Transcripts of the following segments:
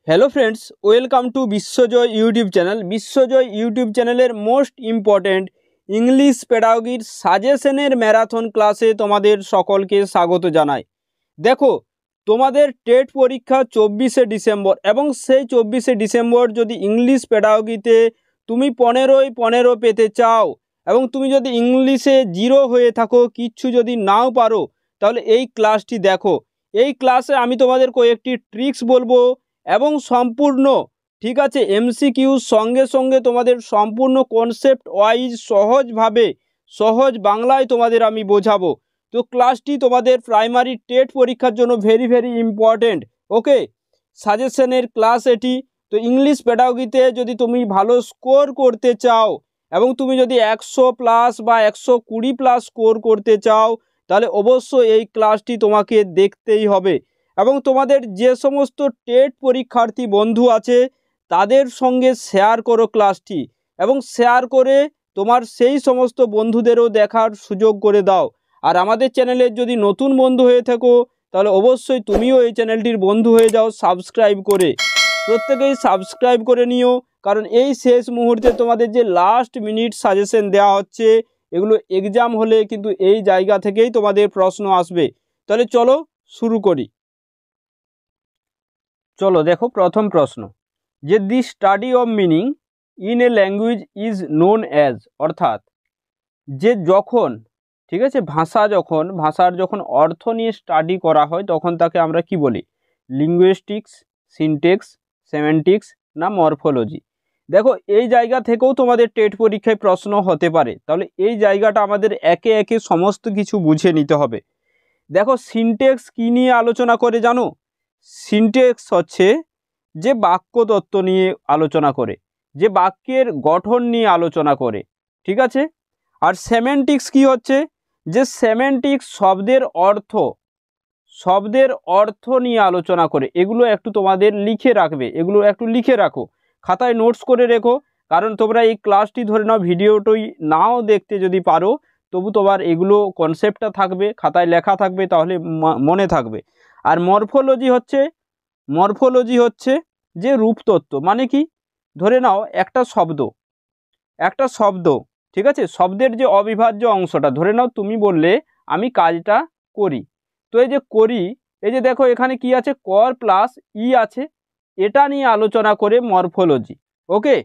Hello friends welcome to Vishwajay YouTube channel. Vishwajay YouTube channel most important English पेडागोगिर साजेशनर marathon क्लासे तुम्हारे सकल के स्वागत जानाई। देखो तुम्हारे टेट परीक्षा 24 डिसेम्बर एवं से 24 डिसेम्बर जो इंग्लिश पेडागोगिते तुम 15 पेते चाओ एवं तुम जो इंग्लिशे जिरो हुए थाको किच्छु यदि नाओ पारो ताहले एई क्लासटी देखो। এই ক্লাসে আমি তোমাদের কয়েকটি ট্রিক্স বলবো এবং সম্পূর্ণ ঠিক আছে এমসিকিউ সঙ্গে সঙ্গে তোমাদের সম্পূর্ণ কনসেপ্ট ওয়াইজ সহজভাবে সহজ বাংলায় তোমাদের আমি বোঝাবো। তো ক্লাসটি তোমাদের প্রাইমারি টেট পরীক্ষার জন্য ভেরি ইম্পর্টেন্ট। ওকে, সাজেশনের ক্লাস এটি। তো ইংলিশ পেডাগোগিতে যদি তুমি ভালো স্কোর করতে চাও এবং তুমি যদি 100 প্লাস বা 120 প্লাস স্কোর করতে চাও তাহলে অবশ্যই এই ক্লাসটি তোমাকে দেখতেই হবে এবং তোমাদের যে সমস্ত টেট পরীক্ষার্থী বন্ধু আছে তাদের সঙ্গে শেয়ার করো ক্লাসটি এবং শেয়ার করে তোমার সেই সমস্ত বন্ধুদেরও দেখার সুযোগ করে দাও। আর আমাদের চ্যানেলের যদি নতুন বন্ধু হয়ে থাকো তাহলে অবশ্যই তুমিও এই চ্যানেলটির বন্ধু হয়ে যাও সাবস্ক্রাইব করে। প্রত্যেকেই সাবস্ক্রাইব করে নিও, কারণ এই শেষ মুহূর্তে তোমাদের যে লাস্ট মিনিট সাজেশন দেওয়া হচ্ছে এগুলো এক্সাম হলে কিন্তু এই জায়গা থেকেই তোমাদের প্রশ্ন আসবে। তাহলে চলো শুরু করি। চলো দেখো প্রথম প্রশ্ন যে দি study of meaning in a language is known as, অর্থাৎ যে যখন ঠিক আছে ভাষার যখন অর্থ নিয়ে স্টাডি করা হয় তখন তাকে আমরা কি বলি? লিঙ্গুইস্টিক্স, সিনটেক্স, সেমেন্টিক্স না মরফোলজি। দেখো এই জায়গা থেকেও তোমাদের টেট পরীক্ষায় প্রশ্ন হতে পারে, তাহলে এই জায়গাটা আমাদের একে একে সমস্ত কিছু বুঝে নিতে হবে। দেখো সিনটেক্স কী নিয়ে আলোচনা করে জানো? সিনটেক্স হচ্ছে যে বাক্যতত্ত্ব নিয়ে আলোচনা করে, যে বাক্যের গঠন নিয়ে আলোচনা করে, ঠিক আছে। আর সেমেন্টিক্স কি হচ্ছে? যে সেমেন্টিক্স শব্দের অর্থ নিয়ে আলোচনা করে। এগুলো একটু তোমাদের লিখে রাখবে, এগুলো একটু লিখে রাখো, খাতায় নোটস করে রেখো, কারণ তোমরা এই ক্লাসটি ধরে নাও ভিডিওটি নাও দেখতে যদি পারো তবু তোমার এগুলো কনসেপ্টটা থাকবে, খাতায় লেখা থাকবে, তাহলে মনে থাকবে। আর মরফোলজি হচ্ছে যে রূপতত্ত্ব, মানে কি? ধরে নাও একটা শব্দ ঠিক আছে, শব্দের যে অবিভাজ্য অংশটা, ধরে নাও তুমি বললে আমি কাজটা করি, তো এই যে করি, এই যে দেখো এখানে কি আছে? কর প্লাস ই আছে, এটা নিয়ে আলোচনা করে মরফোলজি। ওকে,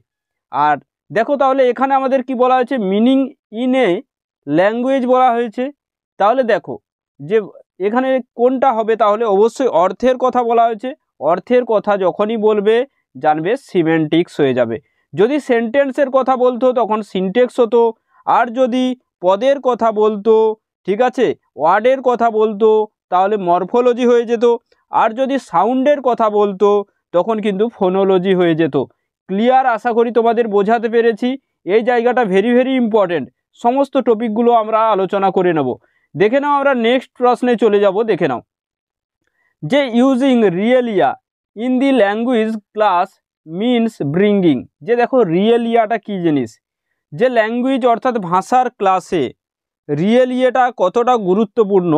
আর দেখো তাহলে এখানে আমাদের কি বলা হয়েছে? মিনিং ইন এ ল্যাঙ্গুয়েজ বলা হয়েছে। তাহলে দেখো যে এখানে কোনটা হবে? তাহলে অবশ্যই অর্থের কথা বলা হয়েছে। অর্থের কথা যখনই বলবে জানবে সিমেন্টিক্স হয়ে যাবে। যদি সেন্টেন্সের কথা বলতো তখন সিনটেক্স হতো, আর যদি পদের কথা বলতো ঠিক আছে, ওয়ার্ডের কথা বলতো তাহলে মরফোলজি হয়ে যেত, আর যদি সাউন্ডের কথা বলতো তখন কিন্তু ফোনোলজি হয়ে যেত। ক্লিয়ার? আশা করি তোমাদের বোঝাতে পেরেছি। এই জায়গাটা ভেরি ইম্পর্টেন্ট। সমস্ত টপিকগুলো আমরা আলোচনা করে নেব। দেখে নাও, আমরা নেক্সট প্রশ্নে চলে যাব। দেখে নাও যে using realia in the language class means bringing. যে দেখো রিয়েলিয়াটা কি জিনিস, যে ল্যাঙ্গুয়েজ অর্থাৎ ভাষার ক্লাসে রিয়েলিয়াটা কতটা গুরুত্বপূর্ণ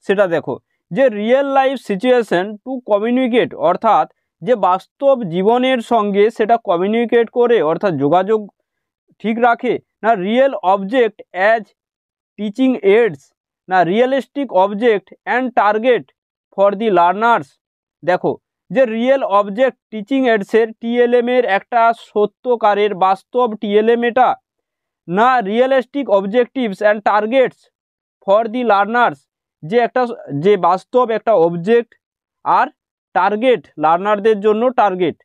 সেটা দেখো। যে real life situation to communicate, অর্থাৎ যে বাস্তব জীবনের সঙ্গে সেটা কমিউনিকেট করে, অর্থাৎ যোগাযোগ ঠিক রাখে না। Real object as teaching aids না realistic object and target for the learners. দেখো যে রিয়েল অবজেক্ট টিচিং এইডসের টিএলএমের একটা সত্যকারের বাস্তব টিএলএম এটা, না realistic objectives and targets for the learners, যে বাস্তব একটা অবজেক্ট আর টার্গেট লার্নারদের জন্য target.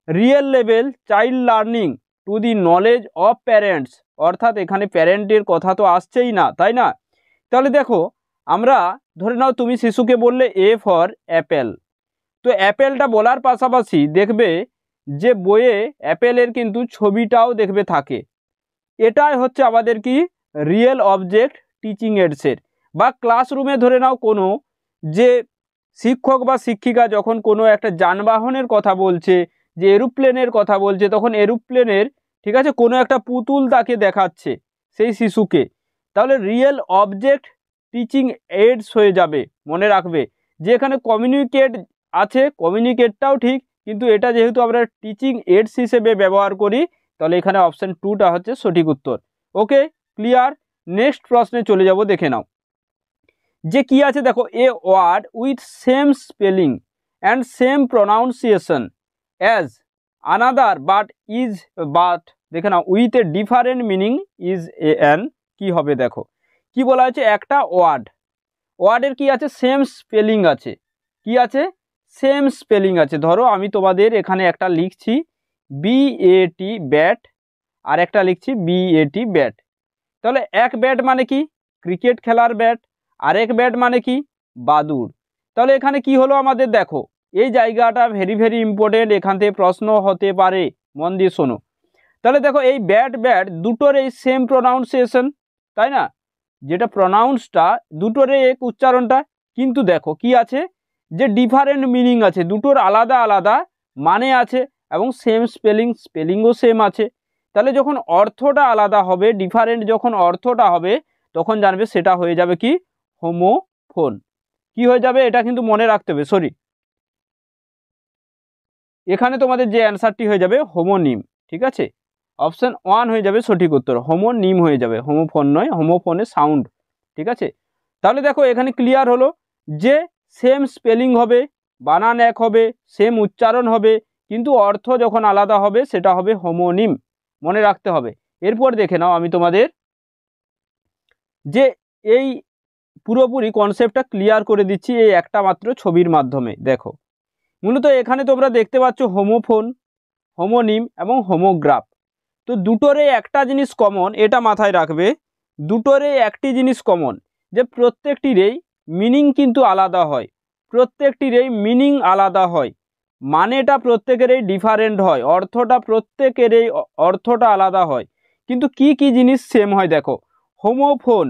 Real level child learning to the knowledge of parents, অর্থাৎ এখানে প্যারেন্টের কথা তো আসছেই না, তাই না? তাহলে দেখো আমরা ধরে নাও তুমি শিশুকে বললে এ ফর অ্যাপেল, তো অ্যাপেলটা বলার পাশাপাশি দেখবে যে বইয়ে অ্যাপেলের কিন্তু ছবিটাও দেখবে থাকে। এটাই হচ্ছে আমাদের কি রিয়েল অবজেক্ট টিচিং এইডসের। বা ক্লাসরুমে ধরে নাও কোনো যে শিক্ষক বা শিক্ষিকা যখন কোনো একটা যানবাহনের কথা বলছে, যে এরোপ্লেনের কথা বলছে, তখন এরোপ্লেনের ঠিক আছে কোনো একটা পুতুল তাকে দেখাচ্ছে সেই শিশুকে, তাহলে রিয়েল অবজেক্ট টিচিং এইডস হয়ে যাবে। মনে রাখবে যে এখানে কমিউনিকেট আছে, কমিউনিকেটটাও ঠিক কিন্তু এটা যেহেতু আমরা টিচিং এইডস হিসেবে ব্যবহার করি, তাহলে এখানে অপশন 2টা হচ্ছে সঠিক উত্তর। ওকে, ক্লিয়ার। নেক্সট প্রশ্নে চলে যাব, দেখে নাও যে কি আছে। দেখো, a word with same spelling and same pronunciation as another but দেখে নাও with a different meaning is an, কি হবে? দেখো কি বলা হয়েছে, একটা ওয়ার্ডের কি আছে, সেম স্পেলিং আছে। কি আছে? সেম স্পেলিং আছে। ধরো আমি তোমাদের এখানে একটা লিখছি BAT ব্যাট, আর একটা লিখছি BAT ব্যাট। তাহলে এক ব্যাট মানে কি? ক্রিকেট খেলার ব্যাট। আরেক ব্যাট মানে কি? বাদুড়। তাহলে এখানে কি হলো আমাদের? দেখো এই জায়গাটা ভেরি ভেরি ইম্পর্টেন্ট, এখান থেকে প্রশ্ন হতে পারে, মন দিয়ে শোনো। তাহলে দেখো এই ব্যাট দুটোর এই সেম প্রনাউন্সিয়েশন, তাই না? যেটা প্রনাউন্সটা দুটোর এক উচ্চারণটা, কিন্তু দেখো কি আছে, যে ডিফারেন্ট মিনিং আছে, দুটোর আলাদা আলাদা মানে আছে, এবং সেম স্পেলিংও সেম আছে। তাহলে যখন অর্থটা আলাদা হবে, ডিফারেন্ট যখন অর্থটা হবে, তখন জানবে সেটা হয়ে যাবে কি? হোমোফোন। কি হয়ে যাবে? এটা কিন্তু মনে রাখতে হবে। সরি, এখানে তোমাদের যে অ্যান্সারটি হয়ে যাবে হোমোনিম। ঠিক আছে, অপশন 1 হয়ে যাবে সঠিক উত্তর, হোমোনিম হয়ে যাবে, হোমোফোন নয়, হোমোফোনে সাউন্ড। ঠিক আছে, তাহলে দেখো এখানে ক্লিয়ার হলো যে সেম স্পেলিং হবে, বানান এক হবে, সেম উচ্চারণ হবে, কিন্তু অর্থ যখন আলাদা হবে সেটা হবে হোমোনিম, মনে রাখতে হবে। এরপর দেখে নাও, আমি তোমাদের যে এই পুরোপুরি কনসেপ্টটা ক্লিয়ার করে দিচ্ছি এই একটা মাত্র ছবির মাধ্যমে। দেখো মূলত এখানে তোমরা দেখতে পাচ্ছ হোমোফোন, হোমোনিম এবং হোমোগ্রাফ। তো দুটোরে একটা জিনিস কমন, এটা মাথায় রাখবে, দুটোরে একটি জিনিস কমন, যে প্রত্যেকটিরই মিনিং কিন্তু আলাদা হয়, প্রত্যেকটিরই মিনিং আলাদা হয়, মানেটা প্রত্যেকেরই ডিফারেন্ট হয়, প্রত্যেকেরই অর্থটা আলাদা হয়, কিন্তু কি কি জিনিস সেম হয়? দেখো হোমোফোন,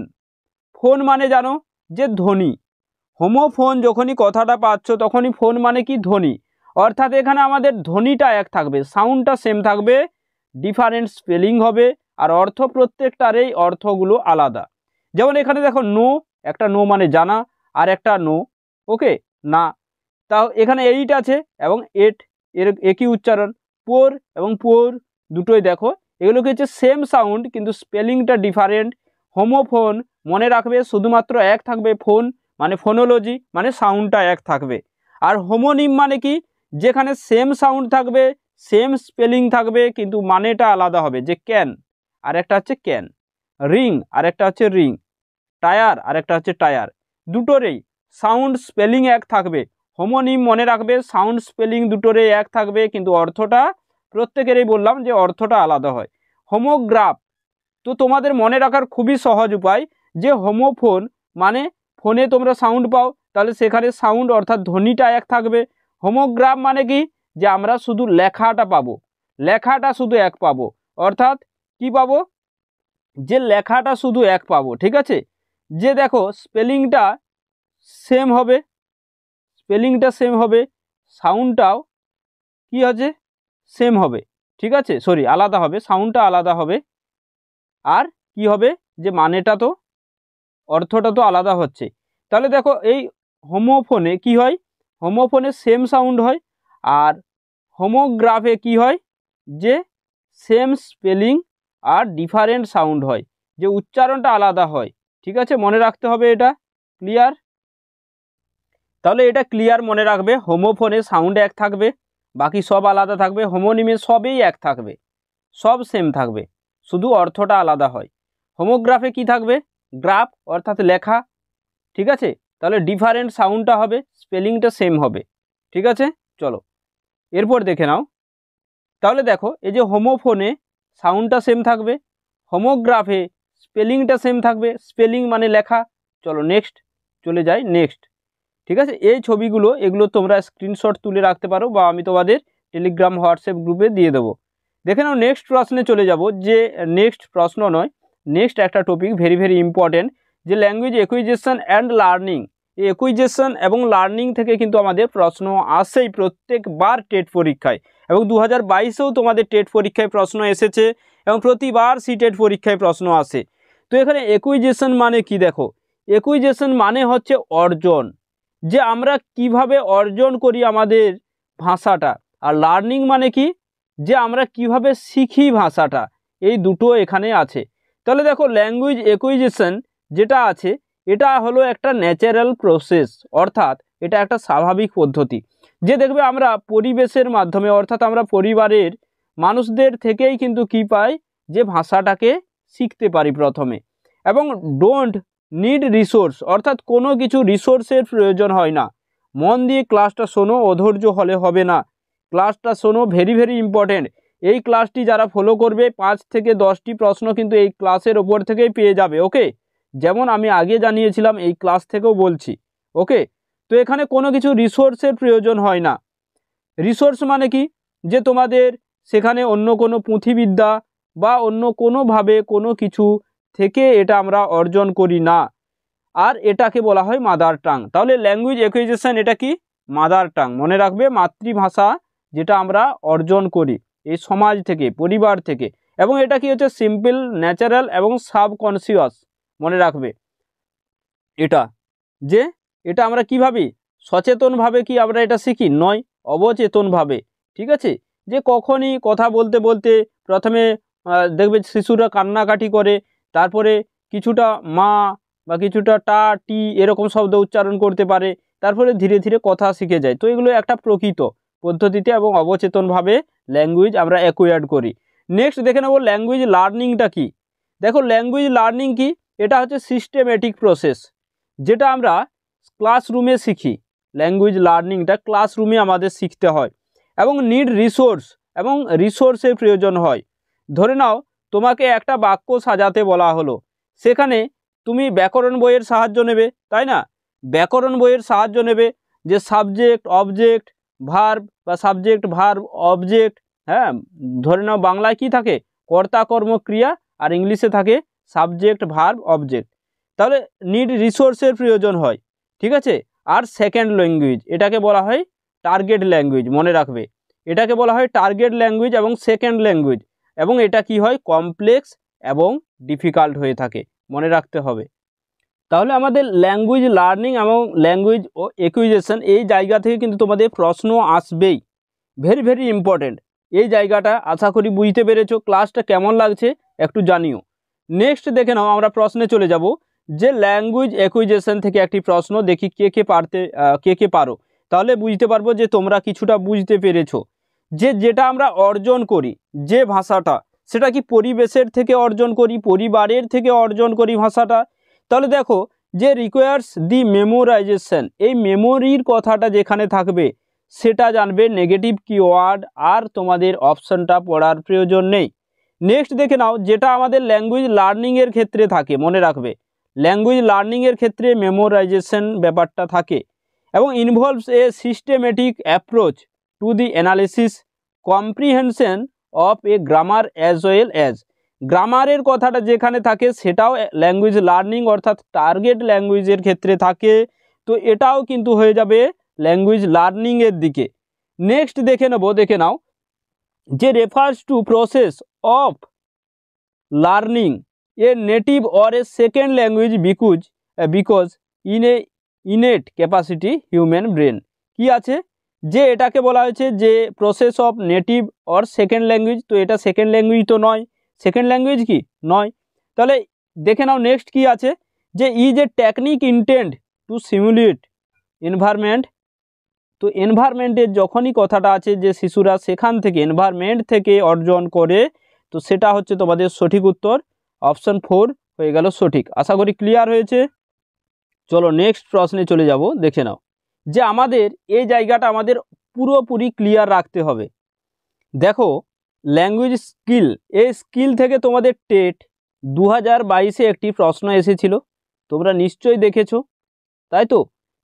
ফোন মানে জানো যে ধ্বনি, হোমোফোন যখনই কথাটা পাচ্ছ তখনই ফোন মানে কি? ধ্বনি। অর্থাৎ এখানে আমাদের ধ্বনিটা এক থাকবে, সাউন্ডটা সেম থাকবে, ডিফারেন্ট স্পেলিং হবে, আর অর্থ প্রত্যেকটারই অর্থগুলো আলাদা। যেমন এখানে দেখো নো, একটা নো মানে জানা, আর একটা নো ওকে না। তাও এখানে 8 আছে এবং 8 এর একই উচ্চারণ। পোর এবং পোর দুটোই দেখো এগুলোকে হচ্ছে সেম সাউন্ড, কিন্তু স্পেলিংটা ডিফারেন্ট। হোমোফোন মনে রাখবে শুধুমাত্র এক থাকবে, ফোন মানে ফোনোলজি মানে সাউন্ডটা এক থাকবে। আর হোমোনিম মানে কি? যেখানে সেম সাউন্ড থাকবে, সেম স্পেলিং থাকবে, কিন্তু মানেটা আলাদা হবে, যে ক্যান আর একটা হচ্ছে ক্যান, রিং আর একটা হচ্ছে রিং, টায়ার আর একটা হচ্ছে টায়ার, দুটোরেই সাউন্ড স্পেলিং এক থাকবে। হোমোনিম মনে রাখবে সাউন্ড স্পেলিং দুটোরেই এক থাকবে, কিন্তু অর্থটা প্রত্যেকেরই বললাম যে অর্থটা আলাদা হয়। হোমোগ্রাফ তো তোমাদের মনে রাখার খুবই সহজ উপায়, যে হোমোফোন মানে ফোনে তোমরা সাউন্ড পাও, তাহলে সেখানে সাউন্ড অর্থাৎ ধ্বনিটা এক থাকবে। হোমোগ্রাফ মানে কি? যে আমরা শুধু লেখাটা পাবো, লেখাটা শুধু এক পাবো, অর্থাৎ কি পাবো? যে লেখাটা শুধু এক পাবো। ঠিক আছে, যে দেখো স্পেলিংটা সেম হবে, সাউন্ডটাও কি আছে? সেম হবে। ঠিক আছে, সরি আলাদা হবে, সাউন্ডটা আলাদা হবে, আর কি হবে? যে মানেটা তো অর্থটা তো আলাদা হচ্ছে। তাহলে দেখো এই হোমোফোনে কি হয়? হোমোফোনে সেম সাউন্ড হয়, আর হোমোগ্রাফে কি হয়? যে সেম স্পেলিং আর ডিফারেন্ট সাউন্ড হয়, যে উচ্চারণটা আলাদা হয়। ঠিক আছে, মনে রাখতে হবে এটা। ক্লিয়ার? তাহলে এটা ক্লিয়ার মনে রাখবে, হোমোফোনে সাউন্ড এক থাকবে, বাকি সব আলাদা থাকবে। হোমোনিমে সবই এক থাকবে, সব সেম থাকবে, শুধু অর্থটা আলাদা হয়। হোমোগ্রাফে কি থাকবে? গ্রাফ অর্থাৎ লেখা। ঠিক আছে, তাহলে ডিফারেন্ট সাউন্ডটা হবে, স্পেলিংটা সেম হবে। ঠিক আছে, চলো এরপর দেখে নাও। তাহলে দেখো এই যে হোমোফোনে সাউন্ডটা সেম থাকবে, হোমোগ্রাফে স্পেলিংটা সেম থাকবে, স্পেলিং মানে লেখা। চলো নেক্সট চলে যাই, নেক্সট। ঠিক আছে, এই ছবিগুলো এগুলো তোমরা স্ক্রিনশট তুলে রাখতে পারো, বা আমি তোমাদের টেলিগ্রাম হোয়াটসঅ্যাপ গ্রুপে দিয়ে দেবো। দেখে নাও নেক্সট প্রশ্নে চলে যাব, যে নেক্সট প্রশ্ন নয়, নেক্সট একটা টপিক ভেরি ভেরি ইম্পর্টেন্ট, যে ল্যাঙ্গুয়েজ একুইজিশন অ্যান্ড লার্নিং। এই একুইজিশন এবং লার্নিং থেকে কিন্তু আমাদের প্রশ্ন আসেই প্রত্যেকবার টেট পরীক্ষায়, এবং 2022-এও তোমাদের টেট পরীক্ষায় প্রশ্ন এসেছে, এবং প্রতিবার সিটেট পরীক্ষায় প্রশ্ন আসে। তো এখানে একুইজিশন মানে কি? দেখো একুইজিশন মানে হচ্ছে অর্জন, যে আমরা কিভাবে অর্জন করি আমাদের ভাষাটা, আর লার্নিং মানে কি, যে আমরা কিভাবে শিখি ভাষাটা, এই দুটো এখানে আছে। তাহলে দেখো ল্যাঙ্গুয়েজ অ্যাকুইজিশন যেটা আছে এটা হলো একটা ন্যাচারাল প্রসেস, অর্থাৎ এটা একটা স্বাভাবিক পদ্ধতি, যে দেখবে আমরা পরিবেশের মাধ্যমে অর্থাৎ আমরা পরিবারের মানুষদের থেকেই কিন্তু কি পাই, যে ভাষাটাকে শিখতে পারি প্রথমে। এবং ডোন্ট নিড রিসোর্স, অর্থাৎ কোনো কিছু রিসোর্সের প্রয়োজন হয় না। মন দিয়ে ক্লাসটা শোনো, অধৈর্য হলে হবে না, ক্লাসটা শোনো, ভেরি ভেরি ইম্পর্টেন্ট। এই ক্লাসটি যারা ফলো করবে 5 থেকে 10টি প্রশ্ন কিন্তু এই ক্লাসের ওপর থেকেই পেয়ে যাবে। ওকে, যেমন আমি আগে জানিয়েছিলাম এই ক্লাস থেকেও বলছি। ওকে, তো এখানে কোনো কিছু রিসোর্সের প্রয়োজন হয় না। রিসোর্স মানে কি, যে তোমাদের সেখানে অন্য কোনো পুঁথিবিদ্যা বা অন্য কোনোভাবে কোনো কিছু থেকে এটা আমরা অর্জন করি না, আর এটাকে বলা হয় মাদার টাং। তাহলে ল্যাঙ্গুয়েজ অ্যাকুইজিশন এটা কি, মাদার টাং। মনে রাখবে, মাতৃভাষা যেটা আমরা অর্জন করি এই সমাজ থেকে, পরিবার থেকে। এবং এটা কি হচ্ছে সিম্পল, ন্যাচারাল এবং সাবকনসিয়াস। মনে রাখবে এটা, যে এটা আমরা কীভাবে সচেতনভাবে কি আমরা এটা শিখি, নয় অবচেতনভাবে। ঠিক আছে, যে কখনই কথা বলতে বলতে প্রথমে দেখবে শিশুরা কান্নাকাটি করে, তারপরে কিছুটা মা বা কিছুটা টা টি এরকম শব্দ উচ্চারণ করতে পারে, তারপরে ধীরে ধীরে কথা শিখে যায়। তো এগুলো একটা প্রকৃত পদ্ধতিতে এবং অবচেতনভাবে ল্যাঙ্গুয়েজ আমরা অ্যাকুয়ার্ড করি। নেক্সট দেখে নেব ল্যাঙ্গুয়েজ লার্নিংটা কি। দেখো ল্যাঙ্গুয়েজ লার্নিং কি, এটা হচ্ছে সিস্টেমেটিক প্রসেস, যেটা আমরা ক্লাসরুমে শিখি। ল্যাঙ্গুয়েজ লার্নিংটা ক্লাসরুমে আমাদের শিখতে হয় এবং নিড রিসোর্স, এবং রিসোর্সের প্রয়োজন হয়। ধরে নাও তোমাকে একটা বাক্য সাজাতে বলা হলো, সেখানে তুমি ব্যাকরণ বইয়ের সাহায্য নেবে, তাই না? ব্যাকরণ বইয়ের সাহায্য নেবে, যে সাবজেক্ট অবজেক্ট ভার্ব বা সাবজেক্ট ভার্ব অবজেক্ট, হ্যাঁ, ধরে নাও বাংলায় কি থাকে, কর্তা কর্ম ক্রিয়া, আর ইংলিশে থাকে সাবজেক্ট ভার্ব অবজেক্ট। তাহলে নিড রিসোর্সের প্রয়োজন হয়। ঠিক আছে, আর সেকেন্ড ল্যাঙ্গুয়েজ এটাকে বলা হয় টার্গেট ল্যাঙ্গুয়েজ। মনে রাখবে, এটাকে বলা হয় টার্গেট ল্যাঙ্গুয়েজ এবং সেকেন্ড ল্যাঙ্গুয়েজ, এবং এটা কি হয়, কমপ্লেক্স এবং ডিফিকাল্ট হয়ে থাকে, মনে রাখতে হবে। তাহলে আমাদের ল্যাঙ্গুয়েজ লার্নিং এবং ল্যাঙ্গুয়েজ অ্যাকুইজিশন এই জায়গা থেকে কিন্তু তোমাদের প্রশ্ন আসবেই, ভেরি ভেরি ইম্পর্টেন্ট। এই জায়গাটা আশা করি বুঝতে পেরেছো। ক্লাসটা কেমন লাগছে একটু জানিও। নেক্সট দেখে নাও, আমরা প্রশ্নে চলে যাব, যে ল্যাঙ্গুয়েজ অ্যাকুইজিশন থেকে একটি প্রশ্ন দেখি কে কে পারো, তাহলে বুঝতে পারবো যে তোমরা কিছুটা বুঝতে পেরেছো। যে যেটা আমরা অর্জন করি, যে ভাষাটা, সেটা কি পরিবেশের থেকে অর্জন করি, পরিবারের থেকে অর্জন করি ভাষাটা। তাহলে দেখো, যে রিকোয়ার্স দি মেমোরাইজেশন, এই মেমোরির কথাটা যেখানে থাকবে সেটা জানবে নেগেটিভ কিওয়ার্ড, আর তোমাদের অপশনটা পড়ার প্রয়োজন নেই। নেক্সট দেখে নাও, যেটা আমাদের ল্যাঙ্গুয়েজ লার্নিংয়ের ক্ষেত্রে থাকে, মনে রাখবে ল্যাঙ্গুয়েজ লার্নিংয়ের ক্ষেত্রে মেমোরাইজেশন ব্যাপারটা থাকে, এবং involves a systematic approach to the analysis comprehension of a grammar as well as. গ্রামারের কথাটা যেখানে থাকে সেটাও ল্যাঙ্গুয়েজ লার্নিং অর্থাৎ টার্গেট ল্যাঙ্গুয়েজের ক্ষেত্রে থাকে। তো এটাও কিন্তু হয়ে যাবে ল্যাঙ্গুয়েজ লার্নিংয়ের দিকে। নেক্সট দেখে নাও, যে refers to process of learning a native or a second language because in a innate capacity human brain. কি আছে, যে এটাকে বলা হয়েছে যে process of native or second language. তো এটা সেকেন্ড ল্যাঙ্গুয়েজ তো নয়, সেকেন্ড ল্যাঙ্গুয়েজ কি নয়। তাহলে দেখে নাও নেক্সট কি আছে, যে is a technique intend to simulate environment. তো এনভায়রনমেন্টের যখনই কথাটা আছে, যে শিশুরা সেখান থেকে এনভায়রনমেন্ট থেকে অর্জন করে, তো সেটা হচ্ছে তোমাদের সঠিক উত্তর, অপশন 4 হয়ে গেল সঠিক। আশা করি ক্লিয়ার হয়েছে। চলো নেক্সট প্রশ্নে চলে যাব। দেখে নাও, যে আমাদের এই জায়গাটা আমাদের পুরোপুরি ক্লিয়ার রাখতে হবে। দেখো ল্যাঙ্গুয়েজ স্কিল, এই স্কিল থেকে তোমাদের টেট 2022-এ একটি প্রশ্ন এসেছিল, তোমরা নিশ্চয়ই দেখেছো, তাই তো?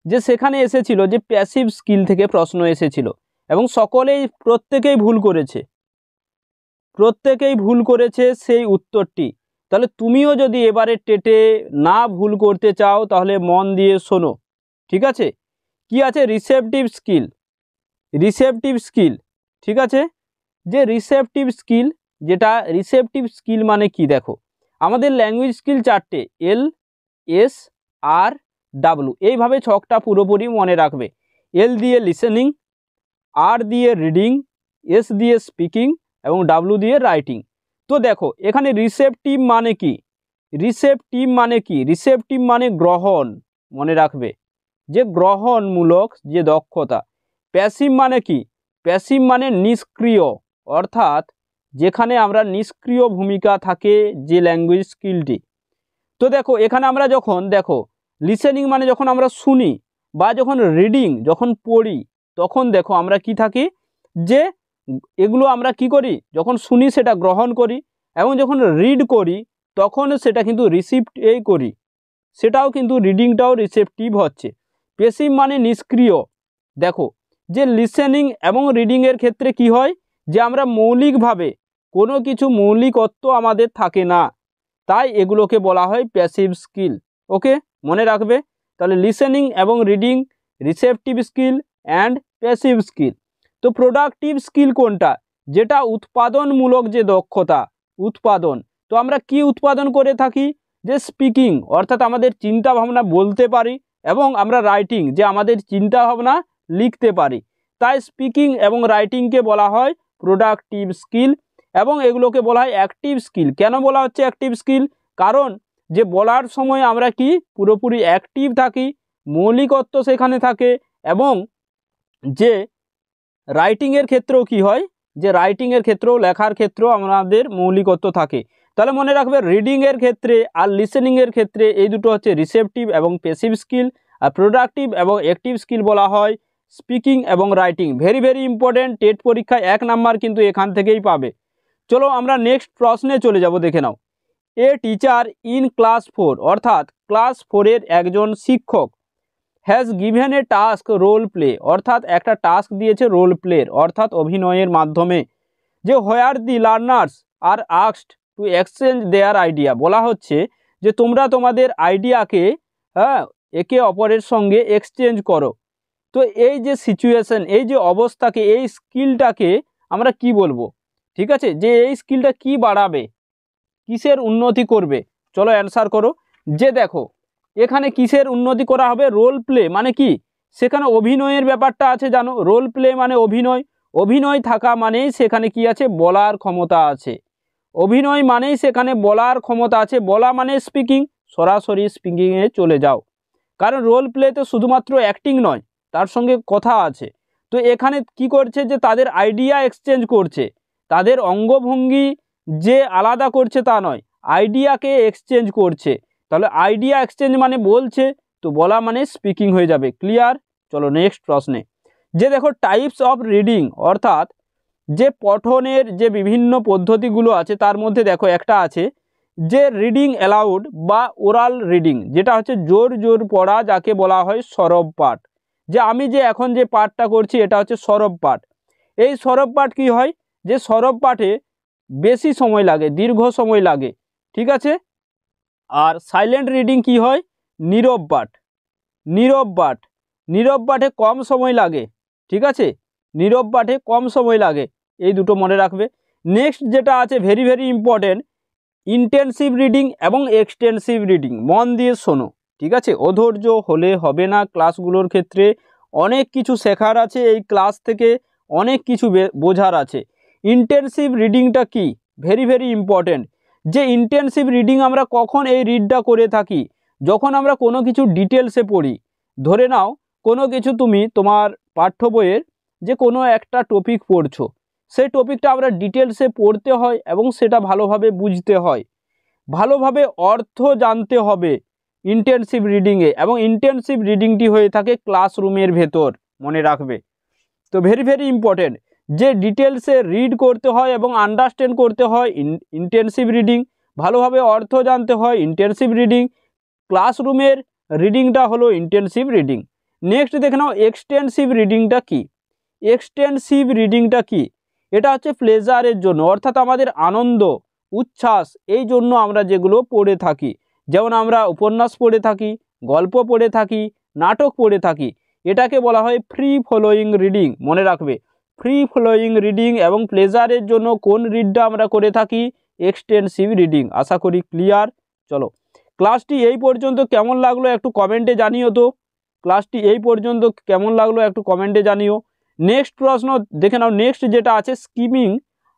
যে সেখানে এসেছিল যে প্যাসিভ স্কিল থেকে প্রশ্ন এসেছিল, এবং প্রত্যেকেই ভুল করেছে সেই উত্তরটি। তাহলে তুমিও যদি এবারে টেটে না ভুল করতে চাও তাহলে মন দিয়ে শোনো। ঠিক আছে, কি আছে, রিসেপটিভ স্কিল। ঠিক আছে, যে রিসেপটিভ স্কিল মানে কি, দেখো আমাদের ল্যাঙ্গুয়েজ স্কিল 4টে, এল এস আর ডাব্লু, এইভাবে ছকটা পুরোপুরি মনে রাখবে। এল দিয়ে লিসেনিং, আর দিয়ে রিডিং, এস দিয়ে স্পিকিং এবং ডাব্লু দিয়ে রাইটিং। তো দেখো এখানে রিসেপটিভ মানে কি, রিসেপটিভ মানে কি, রিসেপটিভ মানে গ্রহণ, মনে রাখবে যে গ্রহণমূলক যে দক্ষতা। প্যাসিভ মানে কি, প্যাসিভ মানে নিষ্ক্রিয়, অর্থাৎ যেখানে আমরা নিষ্ক্রিয় ভূমিকা থাকে যে ল্যাঙ্গুয়েজ স্কিলটি। তো দেখো এখানে আমরা যখন দেখো লিসেনিং মানে যখন আমরা শুনি বা যখন রিডিং যখন পড়ি, তখন দেখো আমরা কি থাকি যে এগুলো আমরা কি করি, যখন শুনি সেটা গ্রহণ করি, এবং যখন রিড করি তখন সেটা কিন্তু রিসিপ্ট করি, সেটাও কিন্তু রিডিংটাও রিসেপটিভ হচ্ছে। প্যাসিভ মানে নিষ্ক্রিয়। দেখো যে লিসেনিং এবং রিডিংয়ের ক্ষেত্রে কি হয়, যে আমরা মৌলিকভাবে কোনো কিছু মৌলিকত্ব আমাদের থাকে না, তাই এগুলোকে বলা হয় প্যাসিভ স্কিল। ওকে, মনে রাখবে তাহলে লিসেনিং এবং reading receptive skill and passive skill. তো প্রোডাক্টিভ স্কিল কোনটা, যেটা উৎপাদনমূলক যে দক্ষতা, উৎপাদন। তো আমরা কি উৎপাদন করে থাকি, যে স্পিকিং অর্থাৎ আমাদের চিন্তা ভাবনা বলতে পারি, এবং আমরা রাইটিং যে আমাদের চিন্তা ভাবনা লিখতে পারি। তাই স্পিকিং এবং রাইটিংকে বলা হয় প্রোডাক্টিভ স্কিল, এবং এগুলোকে বলা হয় অ্যাক্টিভ স্কিল। কেন বলা হচ্ছে অ্যাক্টিভ স্কিল, কারণ যে বলার সময় আমরা কি পুরোপুরি অ্যাক্টিভ থাকি, মৌলিকত্ব সেখানে থাকে, এবং যে রাইটিংয়ের ক্ষেত্রেও কি হয়, যে রাইটিংয়ের ক্ষেত্রেও লেখার ক্ষেত্রেও আমাদের মৌলিকত্ব থাকে। তাহলে মনে রাখবে রিডিংয়ের ক্ষেত্রে আর লিসেনিংয়ের ক্ষেত্রে এই দুটো হচ্ছে রিসেপটিভ এবং প্যাসিভ স্কিল, আর প্রোডাক্টিভ এবং অ্যাক্টিভ স্কিল বলা হয় স্পিকিং এবং writing. Very very important, TET পরীক্ষায় 1 নাম্বার কিন্তু এখান থেকেই পাবে। চলো আমরা নেক্সট প্রশ্নে চলে যাব, দেখে নাও। এ টিচার ইন ক্লাস 4, অর্থাৎ ক্লাস 4-এর একজন শিক্ষক has given a task role play, অর্থাৎ একটা টাস্ক দিয়েছে রোল প্লের, অর্থাৎ অভিনয়ের মাধ্যমে, যে where the learners are asked to exchange their idea. বলা হচ্ছে যে তোমরা তোমাদের আইডিয়াকে একে অপরের সঙ্গে এক্সচেঞ্জ করো। তো এই যে সিচুয়েশন, এই যে অবস্থাকে, এই স্কিলটাকে আমরা কি বলবো, ঠিক আছে, যে এই স্কিলটা কি বাড়াবে, কিসের উন্নতি করবে, চলো অ্যান্সার করো। যে দেখো এখানে কিসের উন্নতি করা হবে, রোল প্লে মানে কি, সেখানে অভিনয়ের ব্যাপারটা আছে জানো, রোল প্লে মানে অভিনয়, অভিনয় থাকা মানেই সেখানে কি আছে, বলার ক্ষমতা আছে, অভিনয় মানেই সেখানে বলার ক্ষমতা আছে, বলা মানে স্পিকিং, সরাসরি স্পিকিংয়ে চলে যাও, কারণ রোল প্লেতে শুধুমাত্র অ্যাক্টিং নয়, তার সঙ্গে কথা আছে। তো এখানে কি করছে, যে তাদের আইডিয়া এক্সচেঞ্জ করছে, তাদের অঙ্গভঙ্গি যে আলাদা করছে তা নয়, আইডিয়াকে এক্সচেঞ্জ করছে। তাহলে আইডিয়া এক্সচেঞ্জ মানে বলছে, তো বলা মানে স্পিকিং হয়ে যাবে। ক্লিয়ার? চলো নেক্সট প্রশ্নে। যে দেখো টাইপস অফ রিডিং, অর্থাৎ যে পঠনের যে বিভিন্ন পদ্ধতিগুলো আছে তার মধ্যে দেখো একটা আছে যে রিডিং অ্যালাউড বা ওরাল রিডিং, যেটা হচ্ছে জোর জোর পড়া, যাকে বলা হয় সরব পাঠ। যে আমি যে এখন যে পাঠটা করছি এটা হচ্ছে সরব পাঠ। এই সরব পাঠ কি হয়, যে সরব পাঠে বেশি সময় লাগে, দীর্ঘ সময় লাগে, ঠিক আছে। আর সাইলেন্ট রিডিং কি হয়, নীরব পাঠ, নীরব পাঠ, নীরব পাঠে কম সময় লাগে, ঠিক আছে, নীরব পাঠে কম সময় লাগে, এই দুটো মনে রাখবে। নেক্সট যেটা আছে very very important, intensive reading এবং এক্সটেন্সিভ রিডিং। মন দিয়ে শোনো, ঠিক আছে, অধৈর্য হলে হবে না, ক্লাসগুলোর ক্ষেত্রে অনেক কিছু শেখার আছে, এই ক্লাস থেকে অনেক কিছু বোঝার আছে। ইন্টেন্সিভ রিডিংটা কি, ভেরি ভেরি ইম্পর্টেন্ট। যে ইন্টেন্সিভ রিডিং আমরা কখন এই রিডটা করে থাকি, যখন আমরা কোনো কিছু ডিটেলসে পড়ি। ধরে নাও কোনো কিছু তুমি তোমার পাঠ্য বইয়ের যে কোনো একটা টপিক পড়ছো, সেই টপিকটা আমরা ডিটেলসে পড়তে হয় এবং সেটা ভালোভাবে বুঝতে হয়, ভালোভাবে অর্থ জানতে হবে ইন্টেন্সিভ রিডিংয়ে, এবং ইন্টেন্সিভ রিডিংটি হয়ে থাকে ক্লাসরুমের ভেতর, মনে রাখবে। তো ভেরি ভেরি ইম্পর্টেন্ট, যে ডিটেলসে রিড করতে হয় এবং আন্ডারস্ট্যান্ড করতে হয় ইন্টেন্সিভ রিডিং, ভালোভাবে অর্থ জানতে হয় ইন্টেন্সিভ রিডিং, ক্লাসরুমের রিডিংটা হলো ইন্টেন্সিভ রিডিং। নেক্সট দেখে নাও এক্সটেন্সিভ রিডিংটা কি। এক্সটেন্সিভ রিডিংটা কি, এটা হচ্ছে প্লেজারের জন্য, অর্থাৎ আমাদের আনন্দ উচ্ছ্বাস এই জন্য আমরা যেগুলো পড়ে থাকি, যেমন আমরা উপন্যাস পড়ে থাকি, গল্প পড়ে থাকি, নাটক পড়ে থাকি, এটাকে বলা হয় ফ্রি ফলোয়িং রিডিং। মনে রাখবে ফ্রি ফলোয়িং রিডিং এবং প্লেজারের জন্য কোন রিডটা আমরা করে থাকি, এক্সটেন্সিভ রিডিং। আশা করি ক্লিয়ার। চলো ক্লাসটি এই পর্যন্ত কেমন লাগলো একটু কমেন্টে জানিও তো, ক্লাসটি এই পর্যন্ত কেমন লাগলো একটু কমেন্টে জানিও। নেক্সট প্রশ্ন দেখে নাও, নেক্সট যেটা আছে স্কিমিং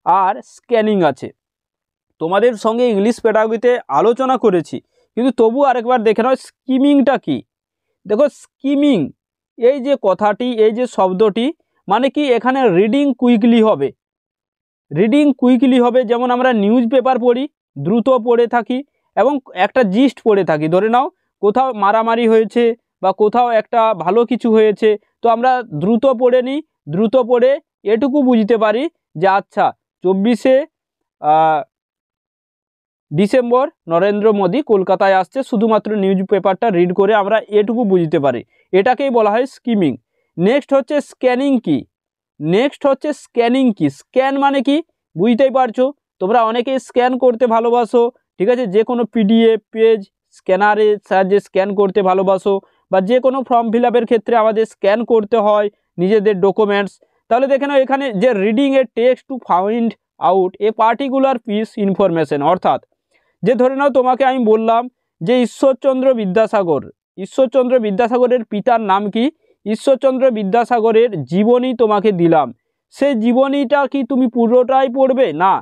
আর স্ক্যানিং আছে। তোমাদের সঙ্গে ইংলিশ পেডাগোগিতে আলোচনা করেছি, কিন্তু তবু আরেকবার দেখে নাও স্কিমিংটা কি। দেখো স্কিমিং এই যে কথাটি, এই যে শব্দটি, মানে কি এখানে রিডিং কুইকলি হবে, রিডিং কুইকলি হবে। যেমন আমরা নিউজ পেপার পড়ি, দ্রুত পড়ে থাকি এবং একটা জিস্ট পড়ে থাকি। ধরে নাও কোথাও মারামারি হয়েছে বা কোথাও একটা ভালো কিছু হয়েছে, তো আমরা দ্রুত পড়ে নিই, দ্রুত পড়ে এটুকু বুঝতে পারি যে আচ্ছা 24শে ডিসেম্বর নরেন্দ্র মোদী কলকাতায় আসছে, শুধুমাত্র নিউজ পেপারটা রিড করে আমরা এটুকু বুঝতে পারি, এটাকেই বলা হয় স্কিমিং। নেক্সট হচ্ছে স্ক্যানিং কি, নেক্সট হচ্ছে স্ক্যানিং কি, স্ক্যান মানে কি বুঝতেই পারছো, তোমরা অনেকেই স্ক্যান করতে ভালোবাসো, ঠিক আছে, যে কোনো পিডিএফ পেজ স্ক্যানারের সাহায্যে স্ক্যান করতে ভালোবাসো, বা যে কোনো ফর্ম ফিল আপের ক্ষেত্রে আমাদের স্ক্যান করতে হয় নিজেদের ডকুমেন্টস। তাহলে দেখে নাও এখানে যে reading a text to find out a particular piece information, অর্থাৎ যে ধরে নাও তোমাকে আমি বললাম যে ঈশ্বরচন্দ্র বিদ্যাসাগরের পিতার নাম কি, ঈশ্বরচন্দ্র বিদ্যাসাগরের জীবনী তোমাকে দিলাম, সেই জীবনীটা কি তুমি পুরোটাই পড়বে না,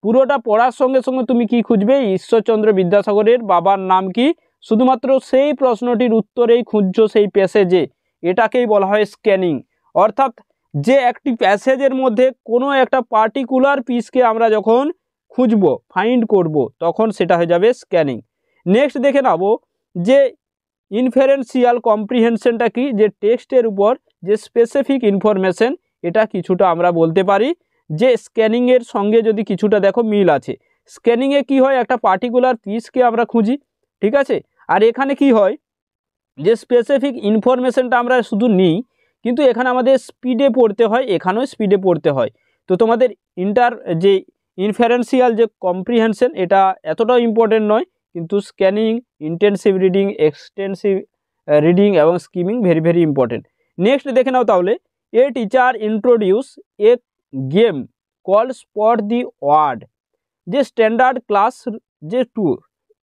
পুরোটা পড়ার সঙ্গে সঙ্গে তুমি কি খুঁজবে, ঈশ্বরচন্দ্র বিদ্যাসাগরের বাবার নাম কি, শুধুমাত্র সেই প্রশ্নটির উত্তরেই খুঁজছো সেই প্যাসেজে, এটাকেই বলা হয় স্ক্যানিং। অর্থাৎ যে একটি প্যাসেজের মধ্যে কোনো একটা পার্টিকুলার পিসকে আমরা যখন খুঁজবো, ফাইন্ড করব, তখন সেটা হয়ে যাবে স্ক্যানিং। নেক্সট দেখে নেব যে ইনফারেন্সিয়াল কম্প্রিহেনশনটা কি, যে টেক্সটের উপর যে স্পেসিফিক ইনফরমেশন, এটা কিছুটা আমরা বলতে পারি যে স্ক্যানিংয়ের সঙ্গে যদি কিছুটা দেখো মিল আছে। স্ক্যানিংয়ে কি হয়, একটা পার্টিকুলার পিসকে আমরা খুঁজি, ঠিক আছে, আর এখানে কি হয় যে স্পেসিফিক ইনফরমেশনটা আমরা শুধু নিই, কিন্তু এখানে আমাদের স্পিডে পড়তে হয়, এখানেও স্পিডে পড়তে হয়। তো তোমাদের যে ইনফারেন্সিয়াল যে কম্প্রিহেনশন, এটা এতটাও ইম্পর্টেন্ট নয়, কিন্তু scanning, intensive reading, extensive reading এবং skimming very very important. Next দেখে নাও তাহলে, a teacher introduce a game call spot the word, যে স্ট্যান্ডার্ড ক্লাস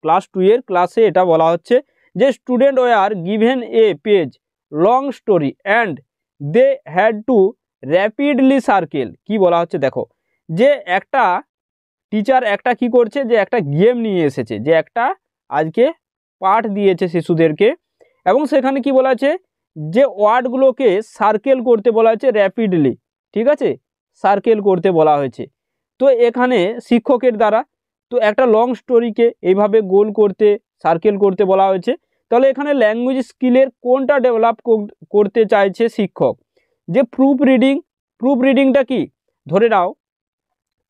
ক্লাস 2 এর ক্লাসে এটা বলা হচ্ছে যে student were given a page long story and they had to rapidly circle. কি বলা হচ্ছে দেখো, যে একটা টিচার একটা কি করছে, যে একটা গেম নিয়ে এসেছে, যে একটা আজকে পাঠ দিয়েছে শিশুদেরকে, এবং সেখানে কি বলা আছে যে ওয়ার্ডগুলোকে সার্কেল করতে বলা হয়েছে র্যাপিডলি, ঠিক আছে, সার্কেল করতে বলা হয়েছে। তো এখানে শিক্ষকের দ্বারা তো একটা লং স্টোরিকে এইভাবে গোল করতে, সার্কেল করতে বলা হয়েছে। তাহলে এখানে ল্যাঙ্গুয়েজ স্কিলের কোনটা ডেভেলপ করতে চাইছে শিক্ষক, যে প্রুফ রিডিংটা কি, ধরে নাও